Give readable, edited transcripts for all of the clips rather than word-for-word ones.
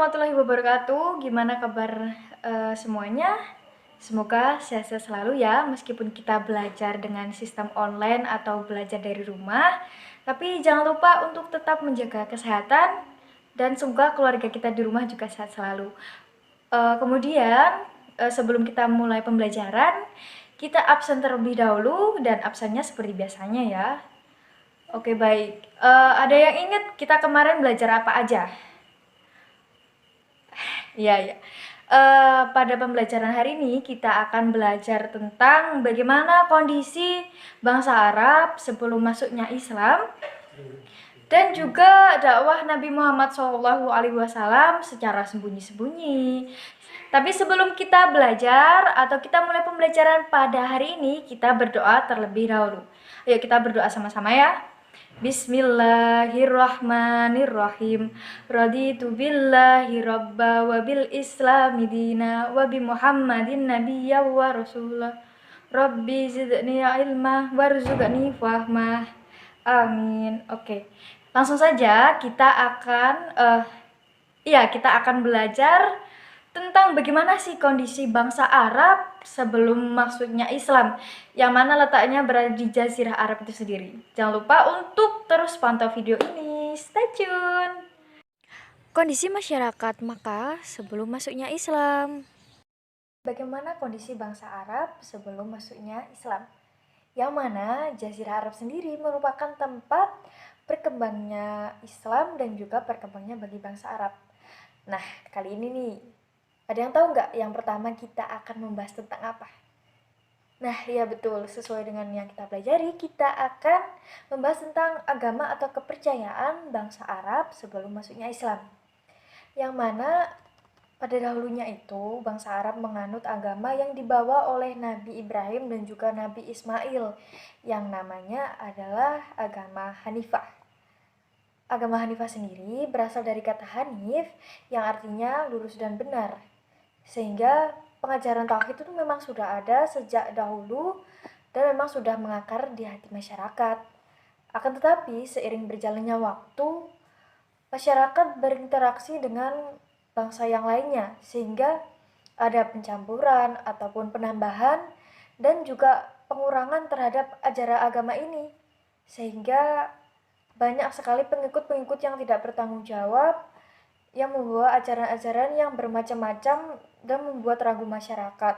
warahmatullahi wabarakatuh. Gimana kabar semuanya? Semoga sehat-sehat selalu ya, meskipun kita belajar dengan sistem online atau belajar dari rumah. Tapi jangan lupa untuk tetap menjaga kesehatan dan semoga keluarga kita di rumah juga sehat selalu. Kemudian sebelum kita mulai pembelajaran, kita absen terlebih dahulu dan absennya seperti biasanya ya. Oke, baik. Ada yang ingat kita kemarin belajar apa aja? Iya, iya. Pada pembelajaran hari ini kita akan belajar tentang bagaimana kondisi bangsa Arab sebelum masuknya Islam dan juga dakwah Nabi Muhammad SAW secara sembunyi-sembunyi. Tapi sebelum kita belajar atau kita mulai pembelajaran pada hari ini, kita berdoa terlebih dahulu. Ayo kita berdoa sama-sama ya. Bismillahirrahmanirrahim. Raditu billahi rabba wa bil islami dina wa bi Muhammadin nabiyya wa rasulah. Rabbi zidni ilma warzuqni fahmah. Amin. Oke. Langsung saja kita akan belajar tentang bagaimana sih kondisi bangsa Arab sebelum masuknya Islam, yang mana letaknya berada di Jazirah Arab itu sendiri. Jangan lupa untuk terus pantau video ini. Stay tune. Kondisi masyarakat Makkah sebelum masuknya Islam. Bagaimana kondisi bangsa Arab sebelum masuknya Islam? Yang mana Jazirah Arab sendiri merupakan tempat berkembangnya Islam dan juga berkembangnya bagi bangsa Arab. Nah, kali ini nih, ada yang tahu nggak yang pertama kita akan membahas tentang apa? Nah, ya betul, sesuai dengan yang kita pelajari, kita akan membahas tentang agama atau kepercayaan bangsa Arab sebelum masuknya Islam. Yang mana pada dahulunya itu, bangsa Arab menganut agama yang dibawa oleh Nabi Ibrahim dan juga Nabi Ismail, yang namanya adalah agama Hanifah. Agama Hanifah sendiri berasal dari kata Hanif, yang artinya lurus dan benar. Sehingga pengajaran tauhid itu memang sudah ada sejak dahulu dan memang sudah mengakar di hati masyarakat. Akan tetapi seiring berjalannya waktu, masyarakat berinteraksi dengan bangsa yang lainnya sehingga ada pencampuran ataupun penambahan dan juga pengurangan terhadap ajaran agama ini, sehingga banyak sekali pengikut-pengikut yang tidak bertanggung jawab yang membawa ajaran-ajaran yang bermacam-macam dan membuat ragu masyarakat,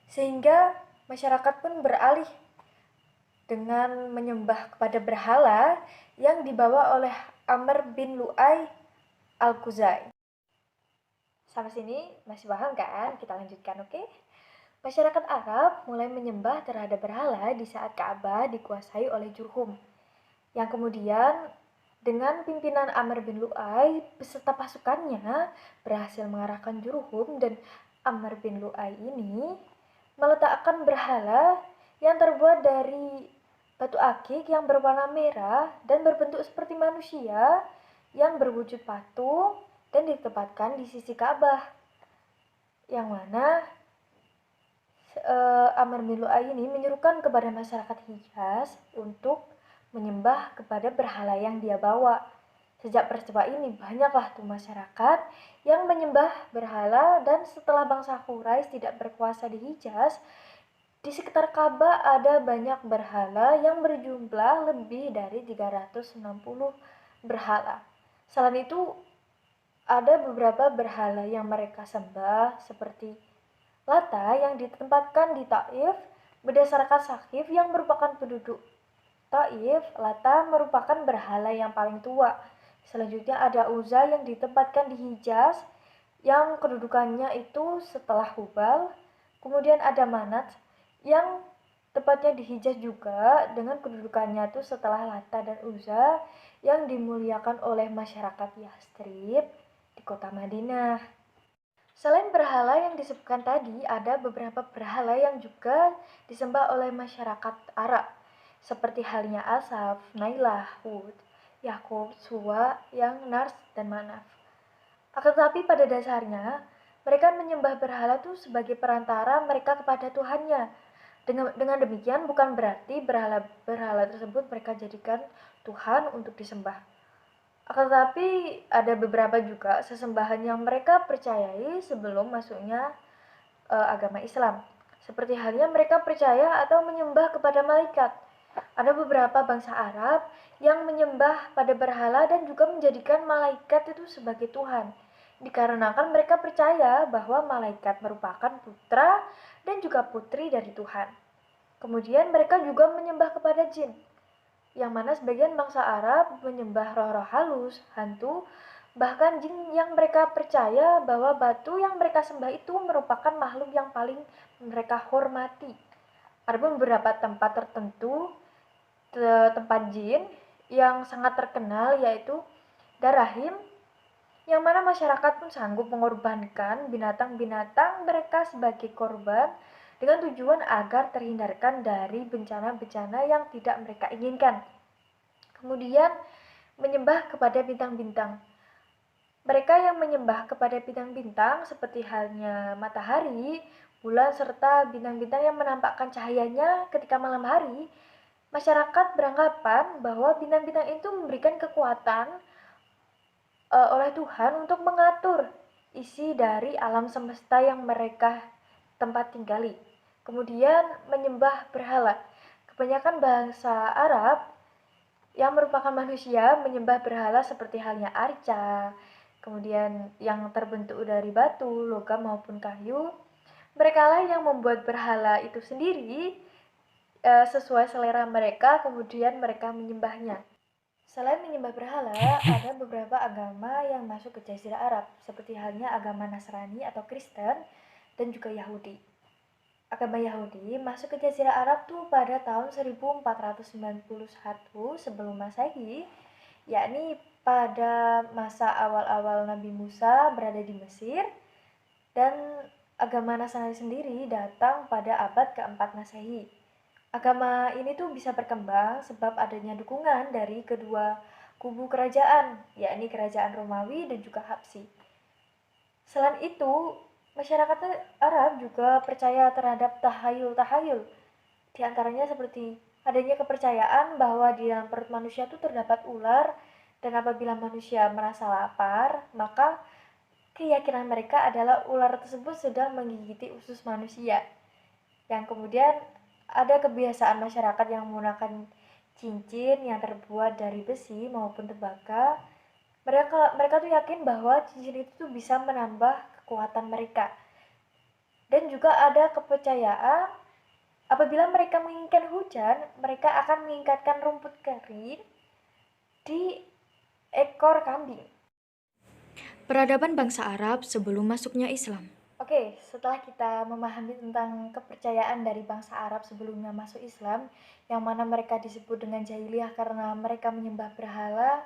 sehingga masyarakat pun beralih dengan menyembah kepada berhala yang dibawa oleh Amr bin Lu'ay al-Khuzai. Sampai sini masih paham kan? Kita lanjutkan, oke? Masyarakat Arab mulai menyembah terhadap berhala di saat Ka'bah dikuasai oleh Jurhum, yang kemudian dengan pimpinan Amr bin Lu'ay beserta pasukannya berhasil mengarahkan Jurhum, dan Amr bin Lu'ay ini meletakkan berhala yang terbuat dari batu akik yang berwarna merah dan berbentuk seperti manusia yang berwujud patung dan ditempatkan di sisi Ka'bah, yang mana Amr bin Lu'ay ini menyerukan kepada masyarakat Hijaz untuk menyembah kepada berhala yang dia bawa. Sejak peristiwa ini banyaklah tuh masyarakat yang menyembah berhala, dan setelah bangsa Quraisy tidak berkuasa di Hijaz, di sekitar Ka'bah ada banyak berhala yang berjumlah lebih dari 360 berhala. Selain itu ada beberapa berhala yang mereka sembah seperti Lata yang ditempatkan di Taif. Berdasarkan Saqif yang merupakan penduduk Taif, Lata merupakan berhala yang paling tua. Selanjutnya ada Uzza yang ditempatkan di Hijaz, yang kedudukannya itu setelah Hubal. Kemudian ada Manat yang tepatnya di Hijaz juga, dengan kedudukannya itu setelah Lata dan Uzza, yang dimuliakan oleh masyarakat Yastrib di kota Madinah. Selain berhala yang disebutkan tadi, ada beberapa berhala yang juga disembah oleh masyarakat Arab, seperti halnya Asaf, Nailah, Hud, Yakub, Suwa, yang Nars, dan Manaf. Akan tetapi pada dasarnya, mereka menyembah berhala itu sebagai perantara mereka kepada Tuhannya. Dengan demikian bukan berarti berhala-berhala tersebut mereka jadikan Tuhan untuk disembah. Akan tetapi ada beberapa juga sesembahan yang mereka percayai sebelum masuknya agama Islam. Seperti halnya mereka percaya atau menyembah kepada malaikat. Ada beberapa bangsa Arab yang menyembah pada berhala dan juga menjadikan malaikat itu sebagai Tuhan. Dikarenakan mereka percaya bahwa malaikat merupakan putra dan juga putri dari Tuhan. Kemudian mereka juga menyembah kepada jin, yang mana sebagian bangsa Arab menyembah roh-roh halus, hantu, bahkan jin yang mereka percaya bahwa batu yang mereka sembah itu merupakan makhluk yang paling mereka hormati. Ada beberapa tempat tertentu, tempat jin yang sangat terkenal, yaitu Darahim, yang mana masyarakat pun sanggup mengorbankan binatang-binatang mereka sebagai korban dengan tujuan agar terhindarkan dari bencana-bencana yang tidak mereka inginkan. Kemudian menyembah kepada bintang-bintang. Mereka yang menyembah kepada bintang-bintang seperti halnya matahari, bulan, serta bintang-bintang yang menampakkan cahayanya ketika malam hari, masyarakat beranggapan bahwa bintang-bintang itu memberikan kekuatan oleh Tuhan untuk mengatur isi dari alam semesta yang mereka tempat tinggali. Kemudian menyembah berhala. Kebanyakan bangsa Arab yang merupakan manusia menyembah berhala seperti halnya arca, kemudian yang terbentuk dari batu, logam maupun kayu. Mereka lah yang membuat berhala itu sendiri sesuai selera mereka, kemudian mereka menyembahnya. Selain menyembah berhala, ada beberapa agama yang masuk ke Jazirah Arab, seperti halnya agama Nasrani atau Kristen dan juga Yahudi. Agama Yahudi masuk ke Jazirah Arab tuh pada tahun 1491 sebelum Masehi, yakni pada masa awal-awal Nabi Musa berada di Mesir, dan agama Nasrani sendiri datang pada abad keempat Masehi. Agama ini tuh bisa berkembang sebab adanya dukungan dari kedua kubu kerajaan, yakni kerajaan Romawi dan juga Habsyi. Selain itu, masyarakat Arab juga percaya terhadap tahayul-tahayul. Di antaranya seperti adanya kepercayaan bahwa di dalam perut manusia itu terdapat ular, dan apabila manusia merasa lapar, maka keyakinan mereka adalah ular tersebut sedang menggigiti usus manusia. Yang kemudian ada kebiasaan masyarakat yang menggunakan cincin yang terbuat dari besi maupun tembaga. Mereka tuh yakin bahwa cincin itu tuh bisa menambah kekuatan mereka. Dan juga ada kepercayaan apabila mereka menginginkan hujan, mereka akan meningkatkan rumput kering di ekor kambing. Peradaban bangsa Arab sebelum masuknya Islam. Oke, setelah kita memahami tentang kepercayaan dari bangsa Arab sebelumnya masuk Islam, yang mana mereka disebut dengan jahiliyah karena mereka menyembah berhala,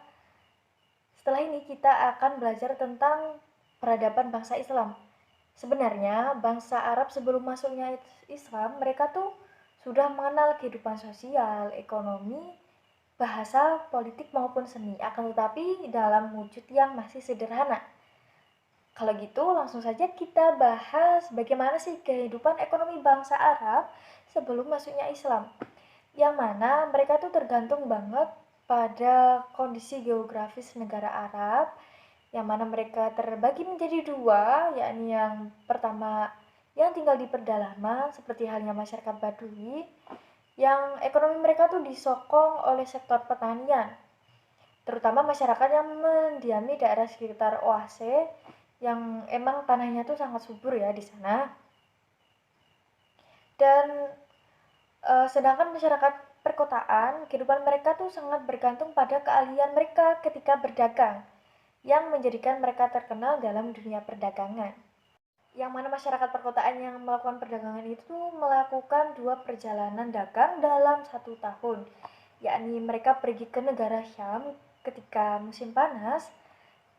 setelah ini kita akan belajar tentang peradaban bangsa Islam. Sebenarnya bangsa Arab sebelum masuknya Islam, mereka tuh sudah mengenal kehidupan sosial, ekonomi, bahasa, politik maupun seni, akan tetapi dalam wujud yang masih sederhana. Kalau gitu langsung saja kita bahas bagaimana sih kehidupan ekonomi bangsa Arab sebelum masuknya Islam. Yang mana mereka tuh tergantung banget pada kondisi geografis negara Arab, yang mana mereka terbagi menjadi dua, yakni yang pertama yang tinggal di pedalaman seperti halnya masyarakat Badui, yang ekonomi mereka tuh disokong oleh sektor pertanian, terutama masyarakat yang mendiami daerah sekitar oase yang emang tanahnya tuh sangat subur ya di sana. Dan sedangkan masyarakat perkotaan, kehidupan mereka tuh sangat bergantung pada keahlian mereka ketika berdagang, yang menjadikan mereka terkenal dalam dunia perdagangan. Yang mana masyarakat perkotaan yang melakukan perdagangan itu melakukan 2 perjalanan dagang dalam 1 tahun, yakni mereka pergi ke negara Syam ketika musim panas,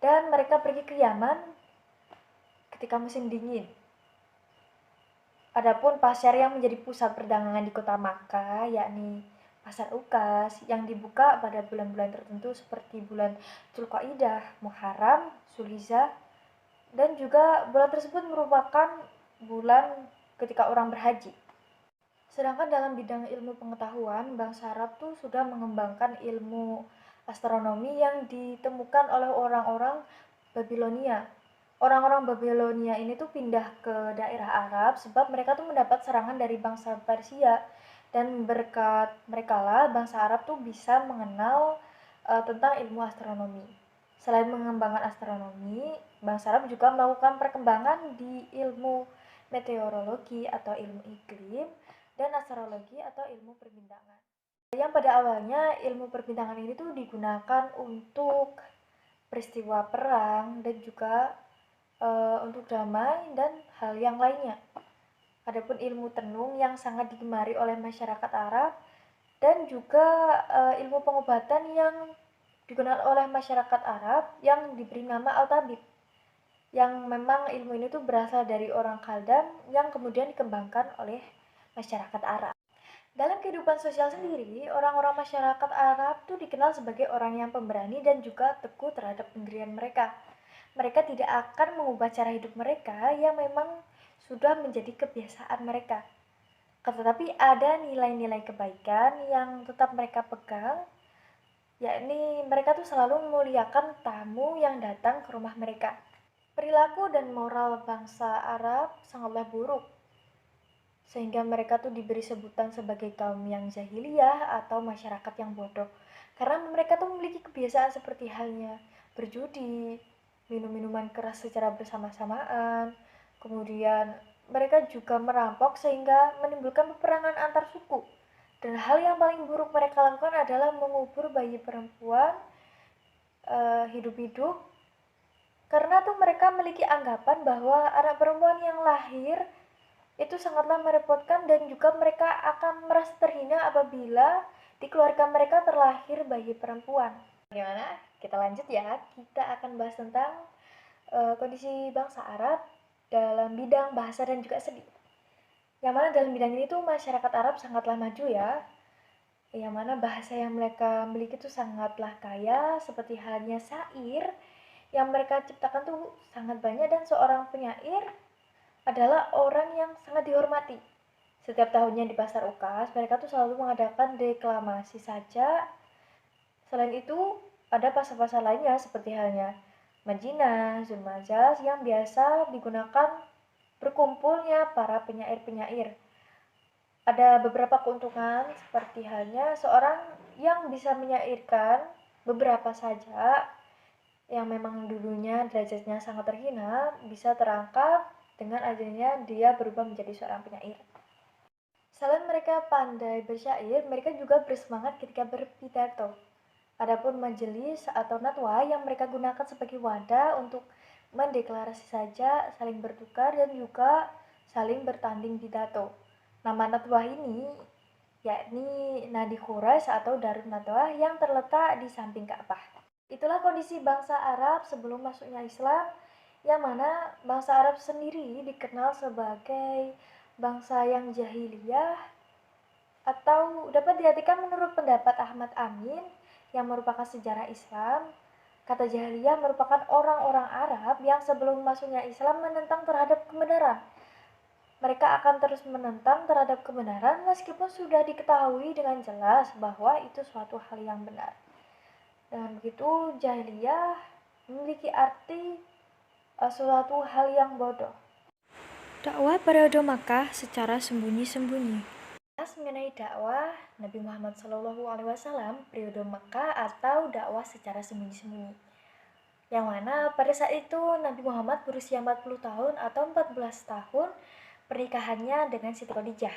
dan mereka pergi ke Yaman ketika musim dingin. Adapun pasar yang menjadi pusat perdagangan di kota Makkah, yakni pasar Ukas, yang dibuka pada bulan-bulan tertentu seperti bulan Dzulqa'dah, Muharram, Zulhijjah, dan juga bulan tersebut merupakan bulan ketika orang berhaji. Sedangkan dalam bidang ilmu pengetahuan, bangsa Arab tuh sudah mengembangkan ilmu astronomi yang ditemukan oleh orang-orang Babilonia. Orang-orang Babilonia ini tuh pindah ke daerah Arab sebab mereka tuh mendapat serangan dari bangsa Persia, dan berkat mereka lah bangsa Arab tuh bisa mengenal tentang ilmu astronomi. Selain mengembangkan astronomi, bangsa Arab juga melakukan perkembangan di ilmu meteorologi atau ilmu iklim dan astrologi atau ilmu perbintangan. Yang pada awalnya ilmu perbintangan ini tuh digunakan untuk peristiwa perang dan juga untuk damai dan hal yang lainnya. Adapun ilmu tenung yang sangat digemari oleh masyarakat Arab dan juga ilmu pengobatan yang digunakan oleh masyarakat Arab yang diberi nama Al-Tabib, yang memang ilmu ini tuh berasal dari orang Kaldam yang kemudian dikembangkan oleh masyarakat Arab. Dalam kehidupan sosial sendiri, orang-orang masyarakat Arab tuh dikenal sebagai orang yang pemberani dan juga teguh terhadap pendirian mereka. Mereka tidak akan mengubah cara hidup mereka yang memang sudah menjadi kebiasaan mereka. Tetapi ada nilai-nilai kebaikan yang tetap mereka pegang, yakni mereka tuh selalu memuliakan tamu yang datang ke rumah mereka. Perilaku dan moral bangsa Arab sangatlah buruk, sehingga mereka tuh diberi sebutan sebagai kaum yang jahiliyah atau masyarakat yang bodoh. Karena mereka tuh memiliki kebiasaan seperti halnya berjudi, minum minuman keras secara bersama-samaan, kemudian mereka juga merampok sehingga menimbulkan peperangan antar suku. Dan hal yang paling buruk mereka lakukan adalah mengubur bayi perempuan hidup-hidup, karena tuh mereka memiliki anggapan bahwa anak perempuan yang lahir itu sangatlah merepotkan dan juga mereka akan merasa terhina apabila di keluarga mereka terlahir bayi perempuan. Bagaimana? Kita lanjut ya. Kita akan bahas tentang kondisi bangsa Arab dalam bidang bahasa dan juga seni. Yang mana dalam bidang ini tuh masyarakat Arab sangatlah maju ya. Yang mana bahasa yang mereka miliki tuh sangatlah kaya, seperti halnya syair yang mereka ciptakan tuh sangat banyak, dan seorang penyair adalah orang yang sangat dihormati. Setiap tahunnya di Pasar Ukas, mereka tuh selalu mengadakan deklamasi saja. Selain itu, ada pasar-pasar lainnya seperti halnya Madinah, Zulmajaz yang biasa digunakan berkumpulnya para penyair-penyair. Ada beberapa keuntungan seperti halnya seorang yang bisa menyairkan beberapa saja yang memang dulunya derajatnya sangat terhina bisa terangkat dengan adanya dia berubah menjadi seorang penyair. Selain mereka pandai bersyair, mereka juga bersemangat ketika berpidato. Adapun majelis atau natwa yang mereka gunakan sebagai wadah untuk mendeklarasi saja, saling bertukar dan juga saling bertanding pidato. Nama natwa ini yakni Nadi Quraisy atau Darun Nadwa yang terletak di samping Ka'bah. Itulah kondisi bangsa Arab sebelum masuknya Islam, yang mana bangsa Arab sendiri dikenal sebagai bangsa yang jahiliyah, atau dapat diartikan menurut pendapat Ahmad Amin yang merupakan sejarah Islam. Kata jahiliyah merupakan orang-orang Arab yang sebelum masuknya Islam menentang terhadap kebenaran. Mereka akan terus menentang terhadap kebenaran meskipun sudah diketahui dengan jelas bahwa itu suatu hal yang benar. Dengan begitu, jahiliyah memiliki arti suatu hal yang bodoh. Dakwah periode Makkah secara sembunyi-sembunyi. Mengenai dakwah Nabi Muhammad SAW periode Makkah atau dakwah secara sembunyi-sembunyi. Yang mana pada saat itu Nabi Muhammad berusia 40 tahun atau 14 tahun pernikahannya dengan Siti Khadijah.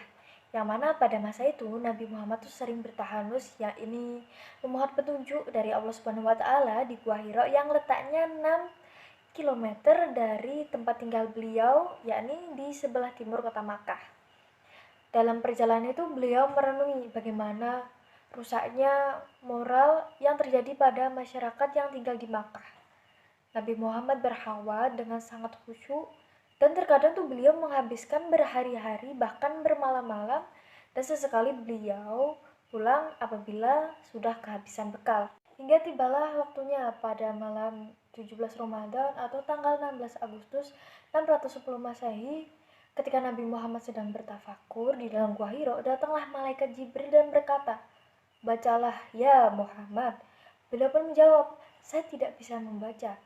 Yang mana pada masa itu Nabi Muhammad tuh sering bertahanus, yakni memohon petunjuk dari Allah Subhanahu wa taala di Gua Hira yang letaknya 6 km dari tempat tinggal beliau, yakni di sebelah timur kota Makkah. Dalam perjalanan itu beliau merenungi bagaimana rusaknya moral yang terjadi pada masyarakat yang tinggal di Makkah. Nabi Muhammad berkhawat dengan sangat khusyuk, dan terkadang tuh beliau menghabiskan berhari-hari bahkan bermalam-malam, dan sesekali beliau pulang apabila sudah kehabisan bekal. Hingga tibalah waktunya pada malam 17 Ramadan atau tanggal 16 Agustus 610 Masehi, ketika Nabi Muhammad sedang bertafakur di dalam Gua Hira, datanglah malaikat Jibril dan berkata, "Bacalah ya Muhammad, Beliau pun menjawab, saya tidak bisa membaca.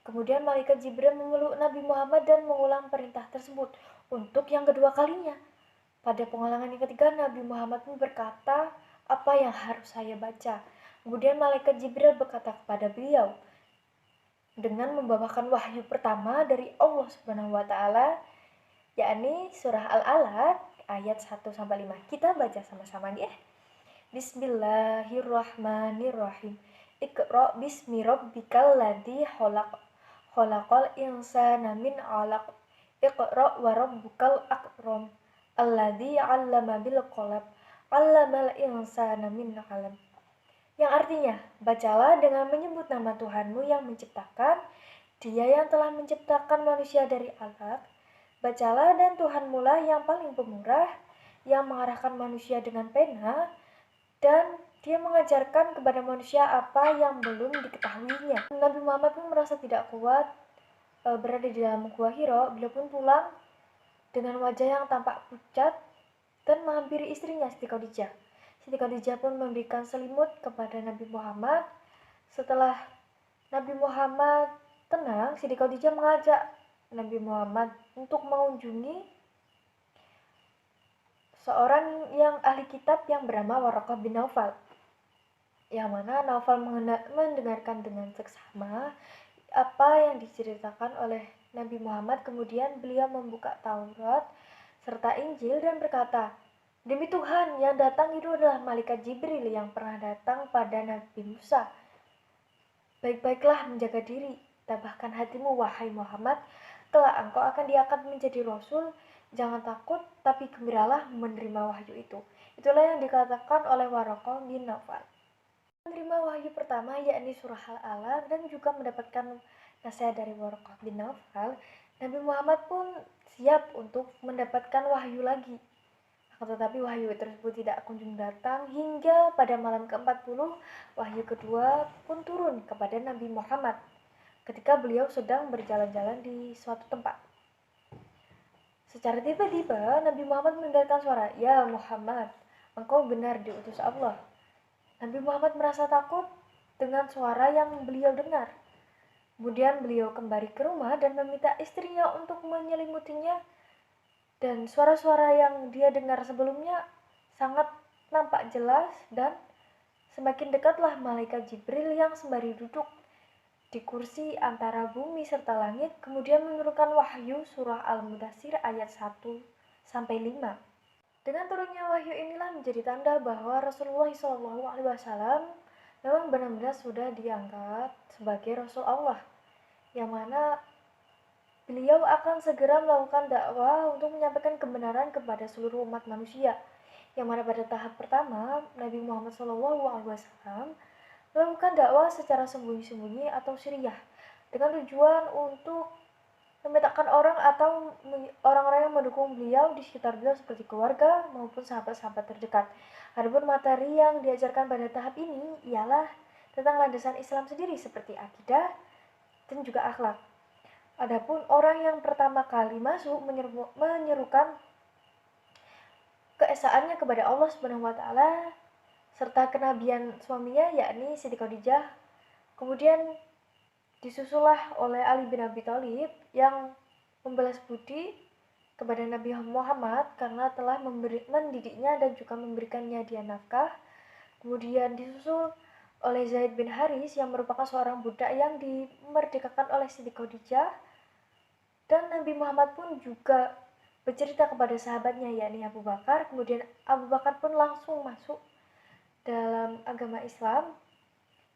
Kemudian malaikat Jibril memeluk Nabi Muhammad dan mengulang perintah tersebut untuk yang kedua kalinya. Pada pengulangan yang ketiga, Nabi Muhammad pun berkata, apa yang harus saya baca? Kemudian malaikat Jibril berkata kepada beliau, dengan membawakan wahyu pertama dari Allah Subhanahu wa taala, yakni surah Al-Alaq ayat 1 sampai 5. Kita baca sama-sama ya. Bismillahirrahmanirrahim. Iqra bismi rabbikal ladzi khalaq. Khalaqal insana min 'alaq. Iqra wa rabbukal akram. Alladzi 'allama bil qalam. 'Allamal insana min 'alam. Yang artinya, bacalah dengan menyebut nama Tuhanmu yang menciptakan, Dia yang telah menciptakan manusia dari alaq. Bacalah dan Tuhanmu lah yang paling pemurah, yang mengarahkan manusia dengan pena, dan dia mengajarkan kepada manusia apa yang belum diketahuinya. Nabi Muhammad pun merasa tidak kuat berada di dalam Gua Hiro. Beliau pun pulang dengan wajah yang tampak pucat dan menghampiri istrinya Siti Khadijah. Siti Khadijah pun memberikan selimut kepada Nabi Muhammad. Setelah Nabi Muhammad tenang, Siti Khadijah mengajak Nabi Muhammad untuk mengunjungi seorang yang ahli kitab yang bernama Waraqah bin Naufal, yang mana Naufal mendengarkan dengan seksama apa yang diceritakan oleh Nabi Muhammad. Kemudian beliau membuka Taurat serta Injil dan berkata, demi Tuhan, yang datang itu adalah malaikat Jibril yang pernah datang pada Nabi Musa. Baik-baiklah menjaga diri, tabahkan hatimu wahai Muhammad, kelak engkau akan diangkat menjadi Rasul. Jangan takut, tapi gembiralah menerima wahyu itu. Itulah yang dikatakan oleh Waraqah bin Naufal. Menerima wahyu pertama yakni surah Al-Alaq dan juga mendapatkan nasihat dari Waraqah bin Naufal, Nabi Muhammad pun siap untuk mendapatkan wahyu lagi. Akan tetapi wahyu tersebut tidak kunjung datang hingga pada malam ke-40 wahyu kedua pun turun kepada Nabi Muhammad ketika beliau sedang berjalan-jalan di suatu tempat. Secara tiba-tiba Nabi Muhammad mendengarkan suara, "Ya Muhammad, engkau benar diutus Allah." Nabi Muhammad merasa takut dengan suara yang beliau dengar. Kemudian beliau kembali ke rumah dan meminta istrinya untuk menyelimutinya. Dan suara-suara yang dia dengar sebelumnya sangat nampak jelas, dan semakin dekatlah malaikat Jibril yang sembari duduk di kursi antara bumi serta langit, kemudian menurunkan wahyu surah Al-Mudaththir ayat 1 sampai 5. Dengan turunnya wahyu inilah menjadi tanda bahwa Rasulullah SAW memang benar-benar sudah diangkat sebagai Rasul Allah, yang mana beliau akan segera melakukan dakwah untuk menyampaikan kebenaran kepada seluruh umat manusia. Yang mana pada tahap pertama, Nabi Muhammad SAW melakukan dakwah secara sembunyi-sembunyi atau siriyah dengan tujuan untuk memetakan orang atau orang-orang yang mendukung beliau di sekitar beliau seperti keluarga maupun sahabat-sahabat terdekat. Adapun materi yang diajarkan pada tahap ini ialah tentang landasan Islam sendiri seperti akidah dan juga akhlak. Adapun orang yang pertama kali masuk menyerukan keesaannya kepada Allah Subhanahu wa taala serta kenabian suaminya yakni Siti Khadijah. Kemudian disusullah oleh Ali bin Abi Thalib yang membalas budi kepada Nabi Muhammad karena telah mendidiknya dan juga memberikannya dia nafkah. Kemudian disusul oleh Zaid bin Haris yang merupakan seorang budak yang dimerdekakan oleh Siti Khadijah. Dan Nabi Muhammad pun juga bercerita kepada sahabatnya yakni Abu Bakar. Kemudian Abu Bakar pun langsung masuk dalam agama Islam,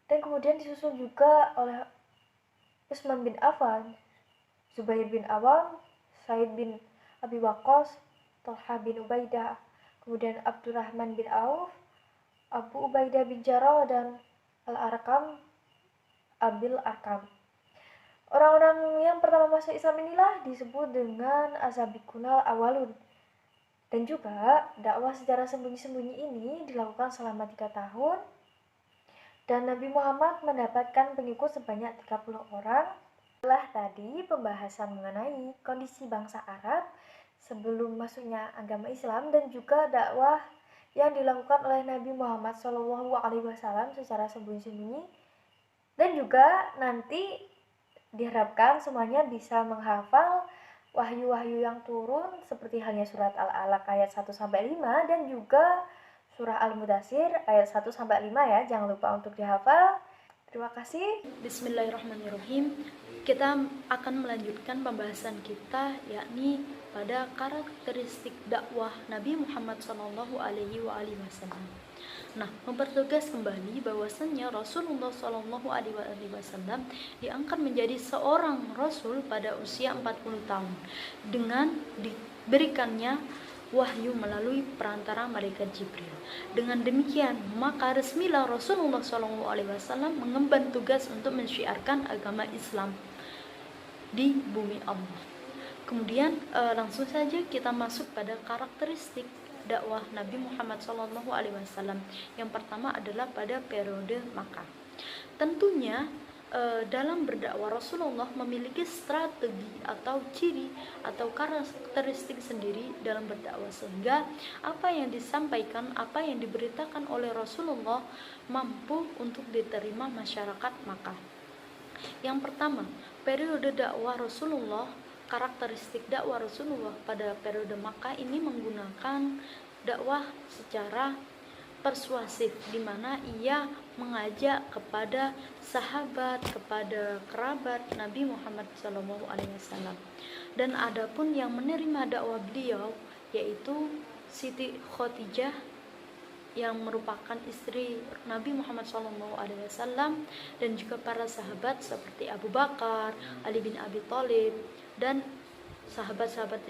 dan kemudian disusul juga oleh Utsman bin Affan, Zubair bin Awam, Sa'id bin Abi Waqqas, Talha bin Ubaidah, kemudian Abdurrahman bin Auf, Abu Ubaidah bin Jarrah, dan Al-Arqam Abil Arqam. Orang-orang yang pertama masuk Islam inilah disebut dengan Asabiqunal Awalun. Dan juga dakwah secara sembunyi-sembunyi ini dilakukan selama 3 tahun. Dan Nabi Muhammad mendapatkan pengikut sebanyak 30 orang. Setelah tadi pembahasan mengenai kondisi bangsa Arab sebelum masuknya agama Islam dan juga dakwah yang dilakukan oleh Nabi Muhammad SAW secara sembunyi-sembunyi. Dan juga nanti diharapkan semuanya bisa menghafal wahyu-wahyu yang turun seperti halnya surat Al-Alaq ayat 1-5 dan juga surah Al-Mudaththir ayat 1-5 ya. Jangan lupa untuk dihafal. Terima kasih. Bismillahirrahmanirrahim. Kita akan melanjutkan pembahasan kita, yakni pada karakteristik dakwah Nabi Muhammad SAW. Nah, mempertegas kembali bahwasannya Rasulullah SAW diangkat menjadi seorang Rasul pada usia 40 tahun dengan diberikannya wahyu melalui perantara malaikat Jibril. Dengan demikian, maka resmilah Rasulullah SAW mengemban tugas untuk mensyiarkan agama Islam di bumi Allah. Kemudian langsung saja kita masuk pada karakteristik dakwah Nabi Muhammad SAW. Yang pertama adalah pada periode Makkah. Tentunya dalam berdakwah Rasulullah memiliki strategi atau ciri atau karakteristik sendiri dalam berdakwah, sehingga apa yang disampaikan, apa yang diberitakan oleh Rasulullah mampu untuk diterima masyarakat Makkah. Yang pertama, periode dakwah Rasulullah, karakteristik dakwah Rasulullah pada periode Makkah ini menggunakan dakwah secara persuasif, di mana ia mengajak kepada sahabat, kepada kerabat Nabi Muhammad SAW. Dan adapun yang menerima dakwah beliau yaitu Siti Khadijah yang merupakan istri Nabi Muhammad SAW, dan juga para sahabat seperti Abu Bakar, Ali bin Abi Thalib, dan sahabat-sahabat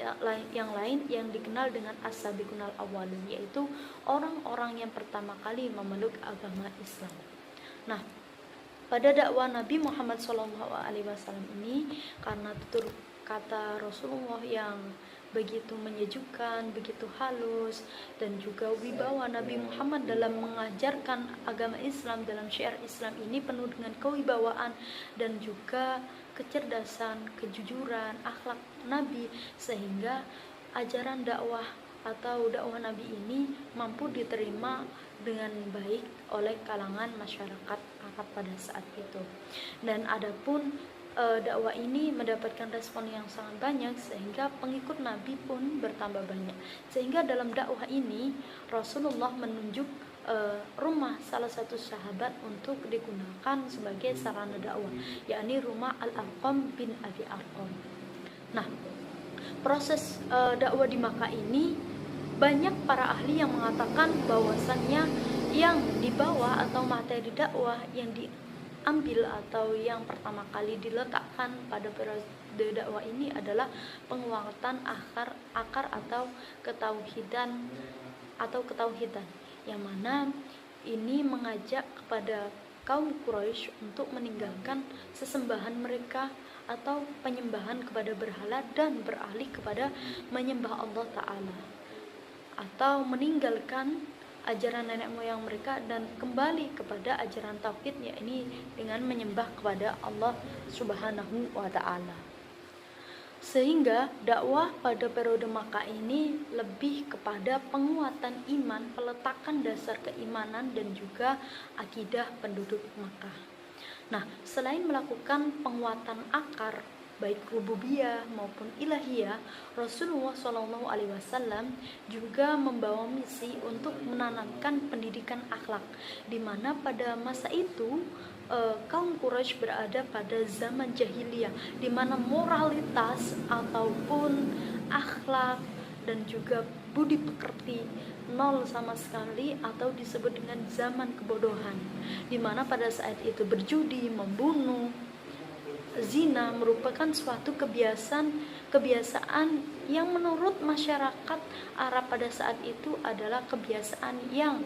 yang lain yang dikenal dengan as-sabiqun al-awwalun, yaitu orang-orang yang pertama kali memeluk agama Islam. Nah, pada dakwah Nabi Muhammad SAW ini, karena tutur kata Rasulullah yang begitu menyejukkan, begitu halus, dan juga wibawa Nabi Muhammad dalam mengajarkan agama Islam, dalam syiar Islam ini penuh dengan kewibawaan dan juga kecerdasan, kejujuran, akhlak Nabi, sehingga ajaran dakwah atau dakwah Nabi ini mampu diterima dengan baik oleh kalangan masyarakat Arab pada saat itu. Dan adapun dakwah ini mendapatkan respon yang sangat banyak, sehingga pengikut Nabi pun bertambah banyak. Sehingga dalam dakwah ini Rasulullah menunjuk rumah salah satu sahabat untuk digunakan sebagai sarana dakwah, yakni rumah Al-Arqam bin Abi Arqam. Nah, proses dakwah di Makkah ini banyak para ahli yang mengatakan bahwasannya yang dibawa atau materi dakwah yang diambil atau yang pertama kali diletakkan pada periode dakwah ini adalah penguatan akar atau ketauhidan yang mana ini mengajak kepada kaum Quraisy untuk meninggalkan sesembahan mereka atau penyembahan kepada berhala dan beralih kepada menyembah Allah Ta'ala, atau meninggalkan ajaran nenek moyang mereka dan kembali kepada ajaran tauhid, yakni dengan menyembah kepada Allah Subhanahu wa Ta'ala. Sehingga dakwah pada periode Makkah ini lebih kepada penguatan iman, peletakan dasar keimanan dan juga akidah penduduk Makkah. Nah, selain melakukan penguatan akar baik rububiyah maupun ilahiyah, Rasulullah SAW juga membawa misi untuk menanamkan pendidikan akhlak, di mana pada masa itu kaum Quraisy berada pada zaman jahiliyah, di mana moralitas ataupun akhlak dan juga budi pekerti nol sama sekali, atau disebut dengan zaman kebodohan, di mana pada saat itu berjudi, membunuh, zina merupakan suatu kebiasaan yang menurut masyarakat Arab pada saat itu adalah kebiasaan yang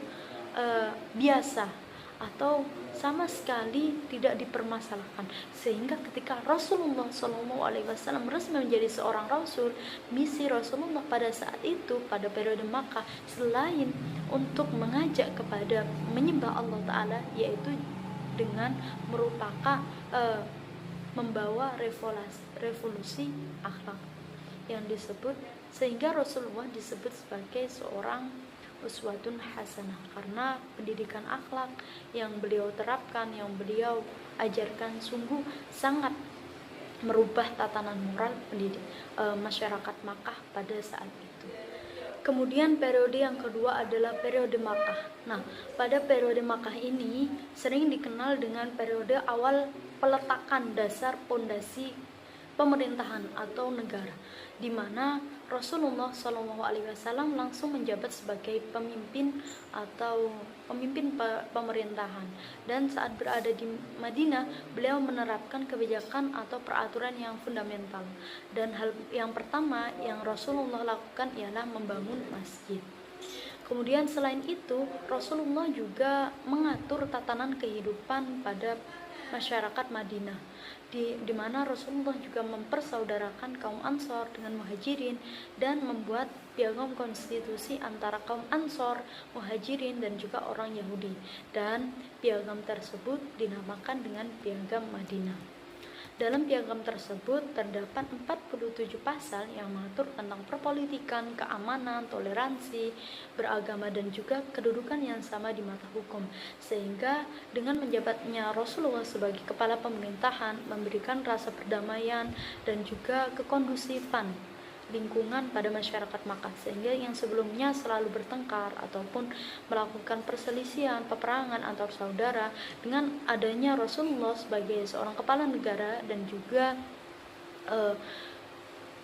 biasa atau sama sekali tidak dipermasalahkan. Sehingga ketika Rasulullah SAW resmi menjadi seorang Rasul, misi Rasulullah pada saat itu pada periode Makkah selain untuk mengajak kepada menyembah Allah Ta'ala, yaitu dengan merupakan membawa revolusi akhlak yang disebut, sehingga Rasulullah disebut sebagai seorang uswatun hasanah, karena pendidikan akhlak yang beliau terapkan, yang beliau ajarkan sungguh sangat merubah tatanan moral masyarakat Makkah pada saat itu. Kemudian periode yang kedua adalah periode Makkah. Nah, pada periode Makkah ini sering dikenal dengan periode awal peletakan dasar pondasi pemerintahan atau negara, di mana Rasulullah SAW langsung menjabat sebagai pemimpin atau pemimpin pemerintahan. Dan saat berada di Madinah, beliau menerapkan kebijakan atau peraturan yang fundamental. Dan hal yang pertama yang Rasulullah lakukan ialah membangun masjid. Kemudian selain itu, Rasulullah juga mengatur tatanan kehidupan pada masyarakat Madinah, di mana Rasulullah juga mempersaudarakan kaum Ansor dengan Muhajirin dan membuat piagam konstitusi antara kaum Ansor, Muhajirin dan juga orang Yahudi, dan piagam tersebut dinamakan dengan piagam Madinah. Dalam piagam tersebut terdapat 47 pasal yang mengatur tentang perpolitikan, keamanan, toleransi, beragama dan juga kedudukan yang sama di mata hukum. Sehingga dengan menjabatnya Rasulullah sebagai kepala pemerintahan memberikan rasa perdamaian dan juga kekondusifan lingkungan pada masyarakat Makkah, sehingga yang sebelumnya selalu bertengkar ataupun melakukan perselisihan, peperangan antar saudara, dengan adanya Rasulullah sebagai seorang kepala negara dan juga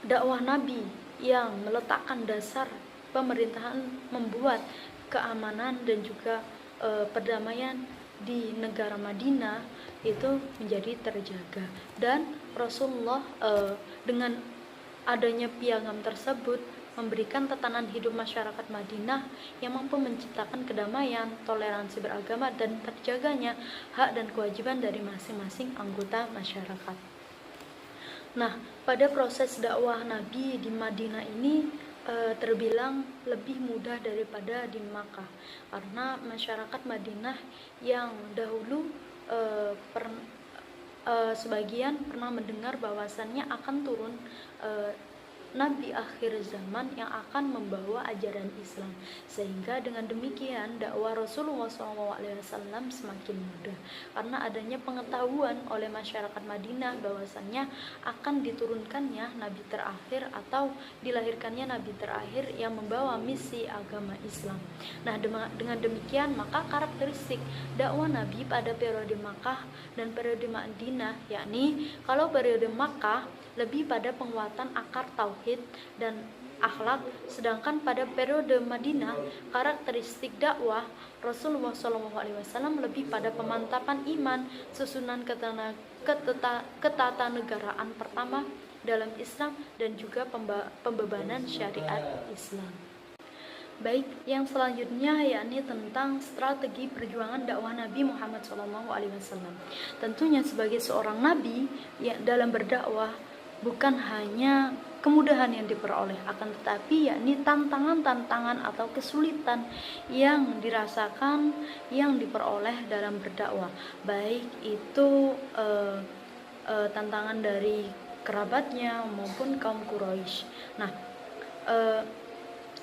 dakwah Nabi yang meletakkan dasar pemerintahan, membuat keamanan dan juga perdamaian di negara Madinah itu menjadi terjaga. Dan Rasulullah dengan adanya piagam tersebut memberikan tatanan hidup masyarakat Madinah yang mampu menciptakan kedamaian, toleransi beragama, dan terjaganya hak dan kewajiban dari masing-masing anggota masyarakat. Nah, pada proses dakwah Nabi di Madinah ini terbilang lebih mudah daripada di Makkah, karena masyarakat Madinah yang dahulu sebagian pernah mendengar bahwasannya akan turun Nabi akhir zaman yang akan membawa ajaran Islam, sehingga dengan demikian dakwah Rasulullah SAW semakin mudah karena adanya pengetahuan oleh masyarakat Madinah bahwasannya akan diturunkannya Nabi terakhir atau dilahirkannya Nabi terakhir yang membawa misi agama Islam. Nah, dengan demikian maka karakteristik dakwah Nabi pada periode Makkah dan periode Madinah, yakni kalau periode Makkah lebih pada penguatan akar tauhid dan akhlak, sedangkan pada periode Madinah karakteristik dakwah Rasulullah SAW lebih pada pemantapan iman, susunan ketatanegaraan pertama dalam Islam dan juga pembebanan syariat Islam. Baik, yang selanjutnya yakni tentang strategi perjuangan dakwah Nabi Muhammad SAW. Tentunya sebagai seorang nabi yang dalam berdakwah bukan hanya kemudahan yang diperoleh, akan tetapi yakni tantangan-tantangan atau kesulitan yang dirasakan, yang diperoleh dalam berdakwah, baik itu tantangan dari kerabatnya maupun kaum Quraisy. Nah,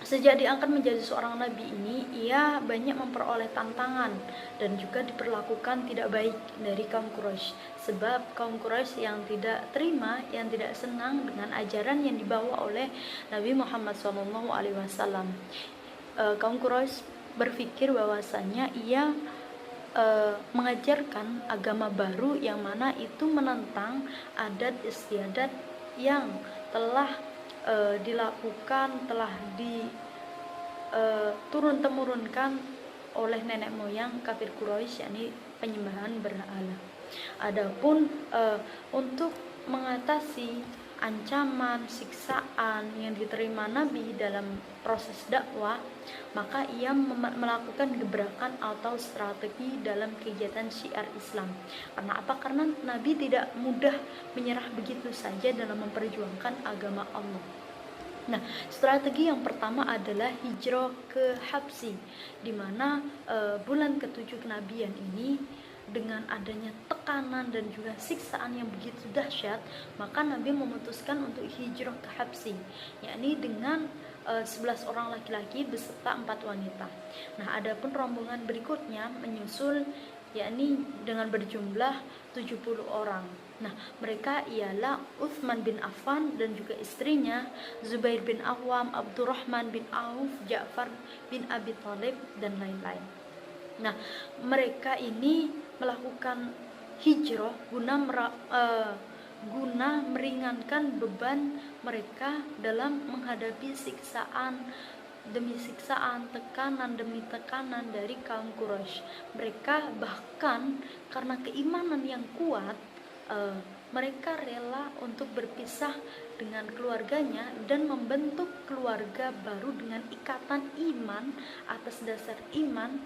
sejak diangkat menjadi seorang nabi ini, ia banyak memperoleh tantangan dan juga diperlakukan tidak baik dari kaum Quraisy. Sebab kaum Quraisy yang tidak terima, yang tidak senang dengan ajaran yang dibawa oleh Nabi Muhammad SAW. Kaum Quraisy berpikir bahwasannya ia mengajarkan agama baru yang mana itu menentang adat istiadat yang telah dilakukan, telah diturun-temurunkan oleh nenek moyang kafir Quraisy, yakni penyembahan berhala. Adapun untuk mengatasi ancaman, siksaan yang diterima Nabi dalam proses dakwah, maka ia melakukan gebrakan atau strategi dalam kegiatan syiar Islam. Karena apa? Karena Nabi tidak mudah menyerah begitu saja dalam memperjuangkan agama Allah. Nah, strategi yang pertama adalah hijrah ke Habsyi, di mana bulan ke-7 kenabian ini dengan adanya tekanan dan juga siksaan yang begitu dahsyat, maka Nabi memutuskan untuk hijrah ke Habsyi, yakni dengan 11 orang laki-laki beserta 4 wanita. Nah, adapun rombongan berikutnya menyusul, yakni dengan berjumlah 70 orang. Nah, mereka ialah Utsman bin Affan dan juga istrinya, Zubair bin Awam, Abdurrahman bin Auf, Ja'far bin Abi Thalib, dan lain-lain. Nah, mereka ini melakukan hijrah guna meringankan beban mereka dalam menghadapi siksaan demi siksaan, tekanan demi tekanan dari kaum Quraisy. Mereka bahkan karena keimanan yang kuat, mereka rela untuk berpisah dengan keluarganya dan membentuk keluarga baru dengan ikatan iman, atas dasar iman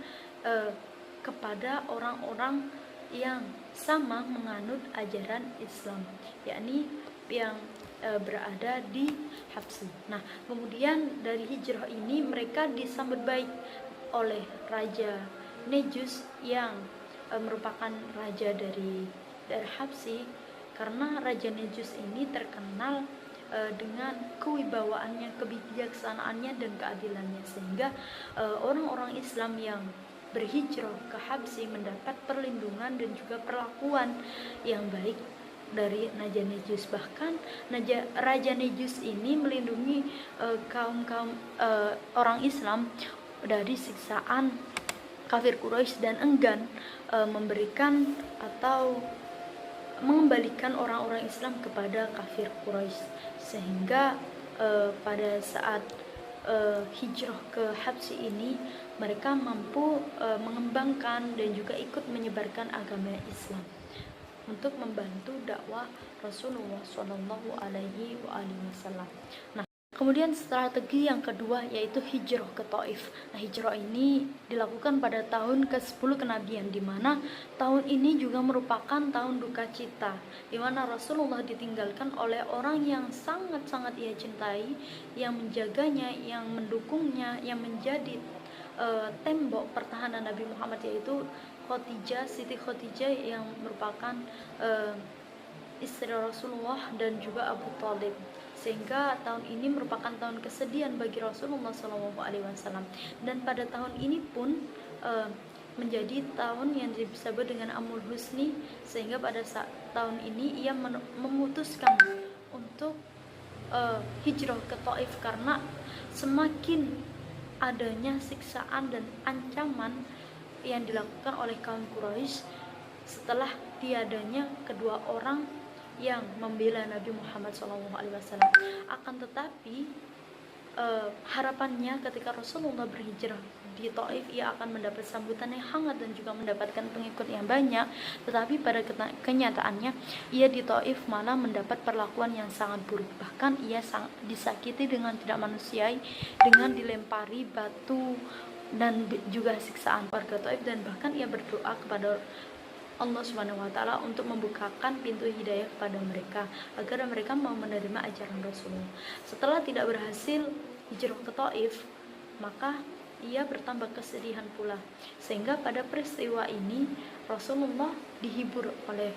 kepada orang-orang yang sama menganut ajaran Islam, yakni yang berada di Habsyi. Nah, kemudian dari hijrah ini mereka disambut baik oleh Raja Nejus yang merupakan raja dari Habsyi, karena Raja Nejus ini terkenal dengan kewibawaannya, kebijaksanaannya, dan keadilannya, sehingga orang-orang Islam yang berhijrah ke Habsyi mendapat perlindungan dan juga perlakuan yang baik dari Raja Nejus. Bahkan Raja Nejus ini melindungi kaum orang Islam dari siksaan kafir Quraisy dan enggan memberikan atau mengembalikan orang-orang Islam kepada kafir Quraisy, sehingga pada saat hijrah ke Habsyi ini mereka mampu mengembangkan dan juga ikut menyebarkan agama Islam untuk membantu dakwah Rasulullah Shallallahu Alaihi Wasallam. Nah, kemudian strategi yang kedua yaitu hijrah ke Taif. Nah, hijrah ini dilakukan pada tahun ke-10 kenabian, di mana tahun ini juga merupakan tahun duka cita, di mana Rasulullah ditinggalkan oleh orang yang sangat-sangat ia cintai, yang menjaganya, yang mendukungnya, yang menjadi tembok pertahanan Nabi Muhammad, yaitu Khadijah, Siti Khadijah, yang merupakan istri Rasulullah, dan juga Abu Thalib. Sehingga tahun ini merupakan tahun kesedihan bagi Rasulullah SAW. Dan pada tahun ini pun menjadi tahun yang disebut dengan Amul Husni, sehingga pada saat tahun ini ia memutuskan untuk hijrah ke Taif, karena semakin adanya siksaan dan ancaman yang dilakukan oleh kaum Quraisy setelah tiadanya kedua orang yang membela Nabi Muhammad SAW. Akan tetapi harapannya ketika Rasulullah berhijrah di Taif, ia akan mendapat sambutan yang hangat dan juga mendapatkan pengikut yang banyak. Tetapi pada kenyataannya ia di Taif malah mendapat perlakuan yang sangat buruk. Bahkan ia disakiti dengan tidak manusiai, dengan dilempari batu dan juga siksaan warga Taif, dan bahkan ia berdoa kepada Allah Subhanahu wa taala untuk membukakan pintu hidayah kepada mereka agar mereka mau menerima ajaran Rasulullah. Setelah tidak berhasil hijrah ke Taif, maka ia bertambah kesedihan pula, sehingga pada peristiwa ini Rasulullah dihibur oleh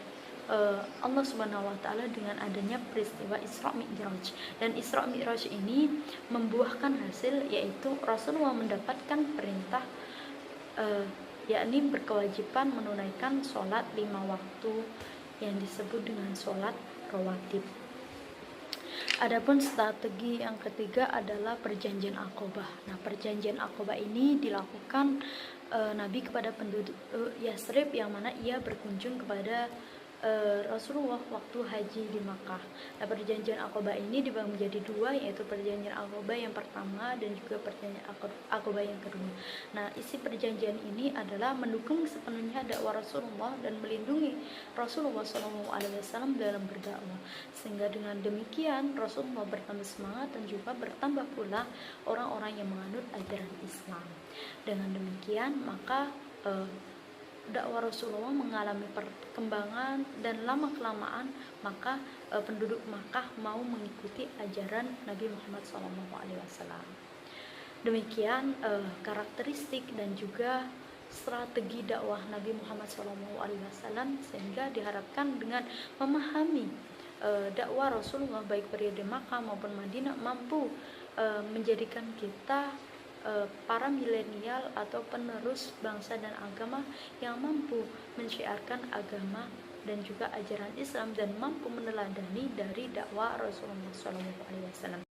Allah Subhanahu wa taala dengan adanya peristiwa Isra Mi'raj. Dan Isra Mi'raj ini membuahkan hasil, yaitu Rasulullah mendapatkan perintah yakni berkewajiban menunaikan sholat 5 waktu yang disebut dengan sholat rawatib. Adapun strategi yang ketiga adalah perjanjian Aqabah. Nah, perjanjian Aqabah ini dilakukan Nabi kepada penduduk Yasrib, yang mana ia berkunjung kepada Rasulullah waktu haji di Makkah. Nah, perjanjian Aqabah ini dibagi menjadi dua, yaitu perjanjian Aqabah yang pertama dan juga perjanjian Aqabah yang kedua. Nah, isi perjanjian ini adalah mendukung sepenuhnya dakwah Rasulullah dan melindungi Rasulullah SAW dalam berdakwah, sehingga dengan demikian Rasulullah bertambah semangat dan juga bertambah pula orang-orang yang menganut ajaran Islam. Dengan demikian maka dakwah Rasulullah mengalami perkembangan, dan lama-kelamaan maka penduduk Makkah mau mengikuti ajaran Nabi Muhammad SAW. Demikian karakteristik dan juga strategi dakwah Nabi Muhammad SAW, sehingga diharapkan dengan memahami dakwah Rasulullah baik periode Makkah maupun Madinah mampu menjadikan kita para milenial atau penerus bangsa dan agama yang mampu mensyiarkan agama dan juga ajaran Islam dan mampu meneladani dari dakwah Rasulullah SAW.